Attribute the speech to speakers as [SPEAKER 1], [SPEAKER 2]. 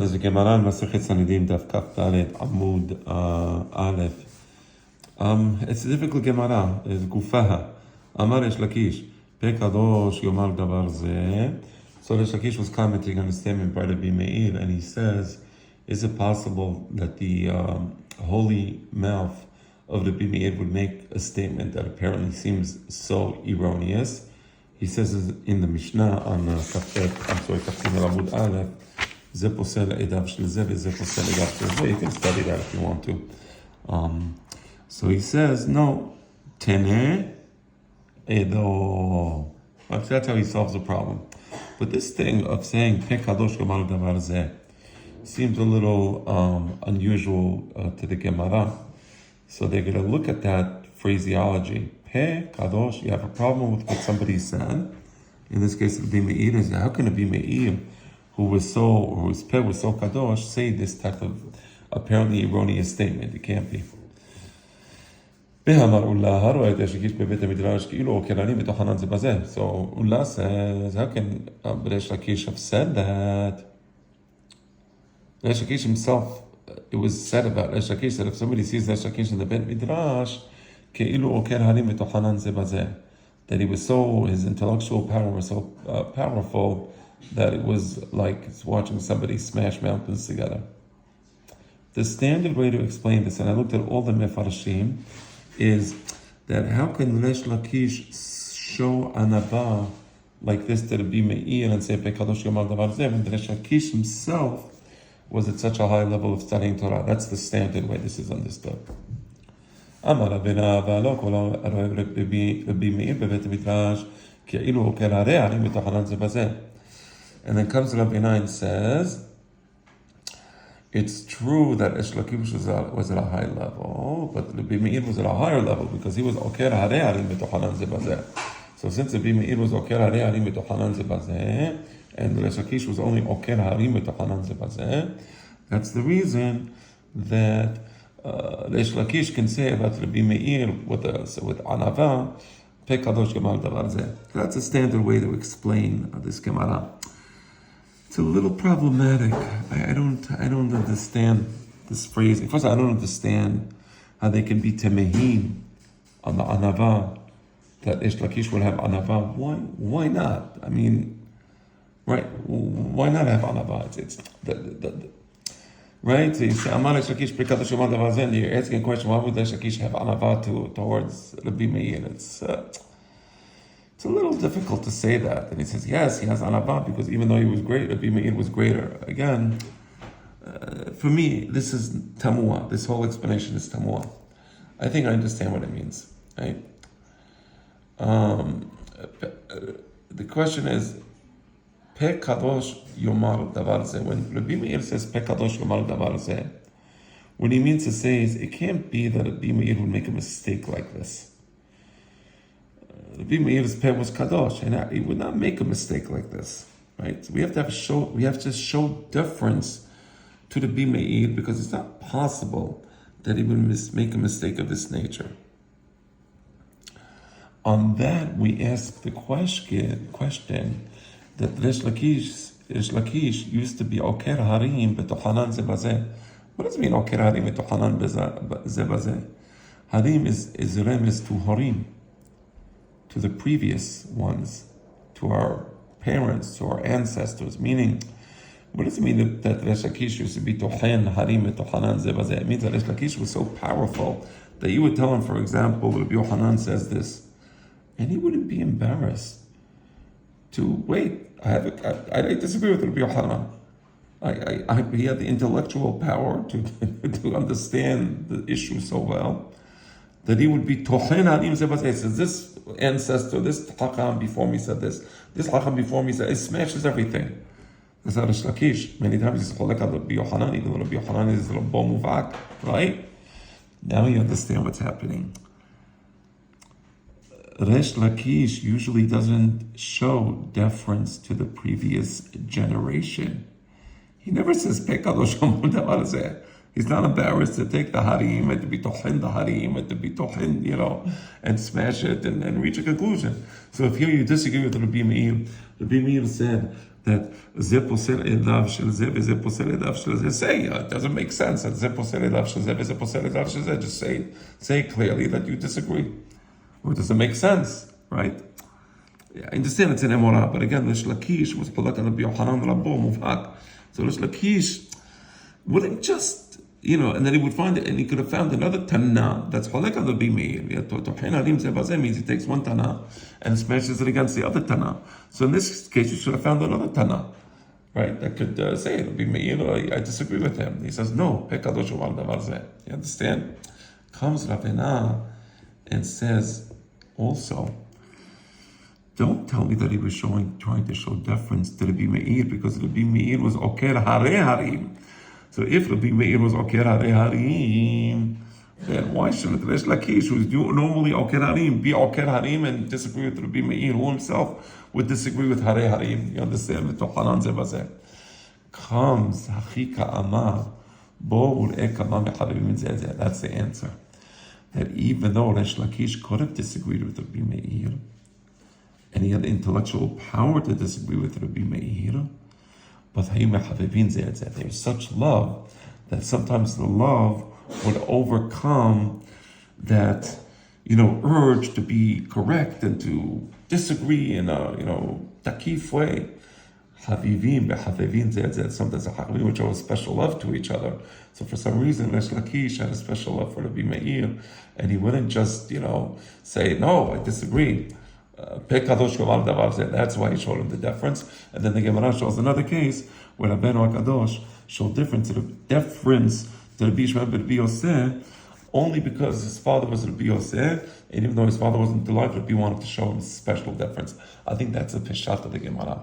[SPEAKER 1] אז הגמרא מסכת סנהדרין דף כ"ד עמוד א'. It's a difficult Gemara. It's גופה. אמר יש לקיש, פה קדוש יאמר דבר זה. So Reish Lakish was commenting on the statement by Rabbi Meir, and he says, is it possible that the holy mouth of Rabbi Meir would make a statement that apparently seems so erroneous? He says in the Mishnah on Kafet Amud Aleph, זה פוסל עדיו של זה וזה פוסל עדיו של זה. You can study that if you want to. So he says, no, tene edo. That's how he solves the problem. But this thing of saying pe kadosh yomar davar zeh seems a little unusual to the Gemara. So they're going to look at that phraseology. Pe kadosh, you have a problem with what somebody said. In this case, Rabbi Meir is, how can Rabbi Meir, whose pe was so kadosh, say this type of apparently erroneous statement? It can't be. So Ullah says, how can Reish Lakish have said that? Reish Lakish himself, it was said about Reish Lakish that if somebody sees Reish Lakish in the Bet Midrash, that he was so, his intellectual power was so powerful that it was like watching somebody smash mountains together. The standard way to explain this, and I looked at all the Mefarshim, is that how can Reish Lakish show anava like this to Rabbi Meir and say Pekadosh Yomar Davar Zeh when Reish Lakish himself was at such a high level of studying Torah? That's the standard way this is understood. Amar Rabbeinu Avalo Kol Rabbi Meir beBeit Midrash Ke'ilu Kel Harei Harim B'Tochanan Zeh B'Zeh. And then comes Rabbeinu and says, it's true that Reish Lakish was at a high level, but Rabbi Meir was at a higher level because he was Oker Harei Harim B'Tochanan Zeh B'Zeh. So since Rabbi Meir was Oker Harei Harim B'Tochanan Zeh B'Zeh, and Reish Lakish was only Oker Harim B'Tochanan Zeh B'Zeh, that's the reason that Reish Lakish can say about Rabbi Meir with Anava, Pe Kadosh Yomar Davar Zeh. That's a standard way to explain this Gemara. It's a little problematic. I don't understand this phrasing. First, I don't understand how they can be temehin on the anava, that Reish Lakish would have anava. Why not? I mean, right? Why not have anava? It's right? So you say, Amar Reish Lakish Pekadosh Yomar Davar Zeh, and you're asking a question, why would Reish Lakish have anava towards Rabbi Meir? It's a little difficult to say that. And he says, yes, he has anava because even though he was great, Rabbi Meir was greater. Again, for me, this is tamua. This whole explanation is tamua. I think I understand what it means, right? The question is, Pe kadosh yomar davar zeh. When Rabbi Meir says Pe kadosh yomar davar zeh, what he means to say is, it can't be that Rabbi Meir would make a mistake like this. Rabbi Meir's peh was kadosh, and he would not make a mistake like this, right? So we have to show deference to the Rabbi Meir because it's not possible that he would make a mistake of this nature. On that, we ask the question that Reish Lakish used to be Oker Harim B'Tochanan Zeh B'Zeh. What does it mean Oker Harim B'Tochanan Zeh B'Zeh? Harim is remes to Harim, to the previous ones, to our parents, to our ancestors. Meaning, what does it mean that Reish Lakish used to be Tochen Harim Tochanan Zeh B'Zeh? It means that Reish Lakish was so powerful that you would tell him, for example, Rabbi Yochanan says this, and he wouldn't be embarrassed to wait. I disagree with Rabbi Yochanan. He had the intellectual power to understand the issue so well that he would be Tochen Harim Zeh B'Zeh. He says, this ancestor, this Hakam before me said this Hakam before me said, it smashes everything. That's how Reish Lakish, many times he's cholek on Rabbi Yochanan, even though Rabbi Yochanan is Rabbo Muvak, right? Now you understand what's happening. Reish Lakish usually doesn't show deference to the previous generation. He never says, Pe Kadosh Yomar Davar Zeh. He's not embarrassed to take the harim and to be tochen the harim and to be tochen, and smash it and reach a conclusion. So if here you disagree with Rabbi Meir said that ze posel edav shel ze v'ze posel edav shel ze. Say it doesn't make sense that ze posel edav shel ze v'ze posel edav shel ze. Just say clearly that you disagree. Or it doesn't make sense, right? I understand it's an emorah, but again, Lish Lakish was polak on Rabbi Yochanan Rabbo muvhak. So Lish Lakish wouldn't just, and then he would find it, and he could have found another Tana that's polak on Rabbi Meir. Tochen harim ze v'ze means he takes one Tana and smashes it against the other Tana. So in this case, you should have found another Tana, right? That could say, Rabbi Meir, I disagree with him. He says, no, kadosh u'al davar zeh. You understand? Comes Ravina and says, also, don't tell me that he was trying to show deference to Rabbi Meir, because Rabbi Meir was oker hare harim. So if Rabbi Meir was oker hare harim, then why shouldn't Resh Lakish, who's normally oker harim, be oker harim and disagree with Rabbi Meir, who himself would disagree with hare harim? You understand? Comes hachika amar bo ul'e kama mechavivim zeh zeh. That's the answer. That even though Resh Lakish could have disagreed with Rabbi Meir, and he had the intellectual power to disagree with Rabbi Meir, but there's such love that sometimes the love would overcome that, urge to be correct and to disagree in a, takif way. Havivim behavivim zeh. Sometimes the Havivim would show a special love to each other. So for some reason, Resh Lakish had a special love for Rabbi Meir, and he wouldn't just, say, no, I disagree. That's why he showed him the deference. And then the Gemara shows another case where Rabbeinu HaKadosh showed deference to Rabbi Shimon ben Rabbi Yosef only because his father was Rabbi Yosef, and even though his father wasn't alive, Rabbi wanted to show him special deference. I think that's a peshat of the Gemara.